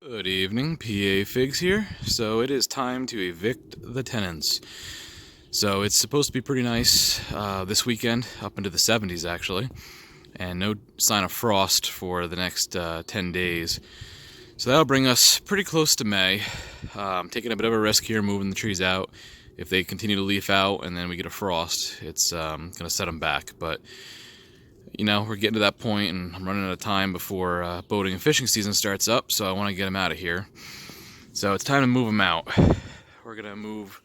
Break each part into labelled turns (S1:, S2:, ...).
S1: Good evening, PA Figs here. So it is time to evict the tenants. So it's supposed to be pretty nice this weekend, up into the 70s actually, and no sign of frost for the next 10 days. So that'll bring us pretty close to May. Taking a bit of a risk here, moving the trees out. If they continue to leaf out and then we get a frost, it's going to set them back. But you know, we're getting to that point and I'm running out of time before boating and fishing season starts up, so I want to get them out of here. So it's time to move them out. We're going to move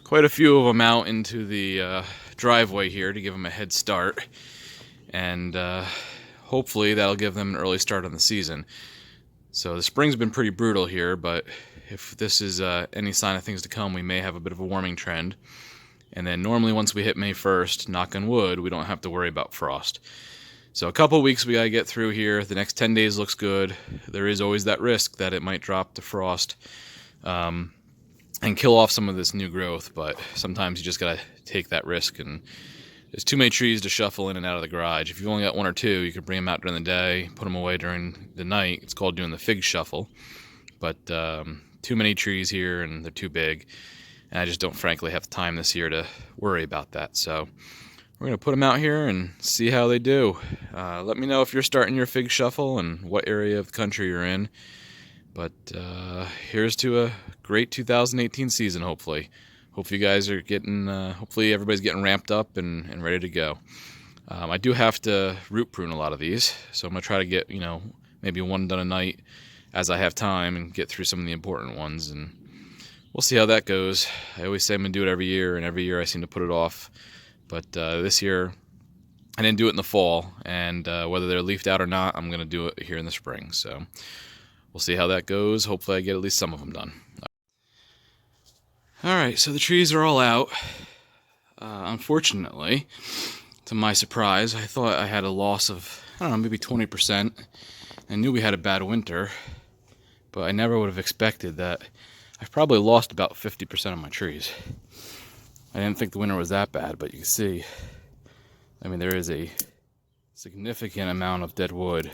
S1: quite a few of them out into the driveway here to give them a head start, and hopefully that'll give them an early start on the season. So the spring's been pretty brutal here, but if this is any sign of things to come, we may have a bit of a warming trend. And then normally once we hit May 1st, knock on wood, we don't have to worry about frost. So a couple weeks we gotta get through here. The next 10 days looks good. There is always that risk that it might drop to frost and kill off some of this new growth, but sometimes you just gotta take that risk, and there's too many trees to shuffle in and out of the garage. If you've only got one or two, you can bring them out during the day, put them away during the night. It's called doing the fig shuffle. But too many trees here and they're too big. And I just don't frankly have the time this year to worry about that. So we're going to put them out here and see how they do. Let me know if you're starting your fig shuffle and what area of the country you're in. But here's to a great 2018 season, hopefully. Hopefully you guys are getting, hopefully everybody's getting ramped up and ready to go. I do have to root prune a lot of these, so I'm going to try to get, you know, maybe one done a night as I have time and get through some of the important ones, and we'll see how that goes. I always say I'm going to do it every year, and every year I seem to put it off. But this year, I didn't do it in the fall, and whether they're leafed out or not, I'm going to do it here in the spring. So we'll see how that goes. Hopefully I get at least some of them done. All right, so the trees are all out. Unfortunately, to my surprise, I thought I had a loss of, I don't know, maybe 20%. I knew we had a bad winter, but I never would have expected that. I've probably lost about 50% of my trees. I didn't think the winter was that bad, but you can see, I mean, there is a significant amount of dead wood.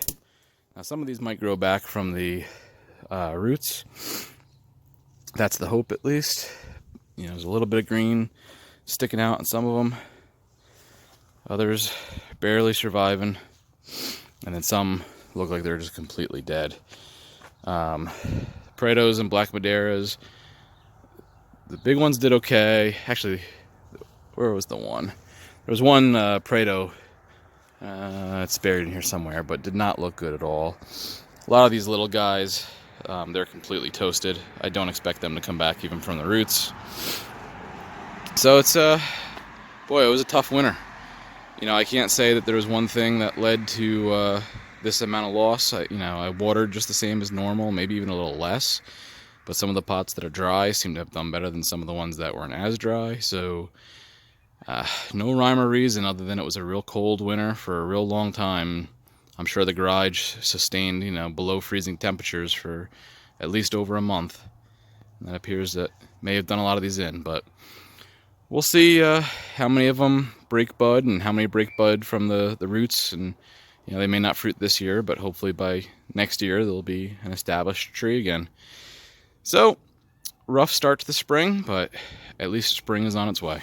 S1: Now, some of these might grow back from the roots. That's the hope, at least. You know, there's a little bit of green sticking out in some of them. Others barely surviving. And then some look like they're just completely dead. Prados and Black Madeiras, the big ones did okay. Actually, where was the one? There was one Prado, it's buried in here somewhere, but did not look good at all. A lot of these little guys, they're completely toasted. I don't expect them to come back even from the roots. So it's, boy, it was a tough winter. You know, I can't say that there was one thing that led to this amount of loss. I watered just the same as normal, maybe even a little less. But some of the pots that are dry seem to have done better than some of the ones that weren't as dry. So no rhyme or reason other than it was a real cold winter for a real long time. I'm sure the garage sustained, you know, below freezing temperatures for at least over a month. And that appears that may have done a lot of these in, but we'll see how many of them break bud and how many break bud from the roots. And you know, they may not fruit this year, but hopefully by next year they'll be an established tree again. So, rough start to the spring, but at least spring is on its way.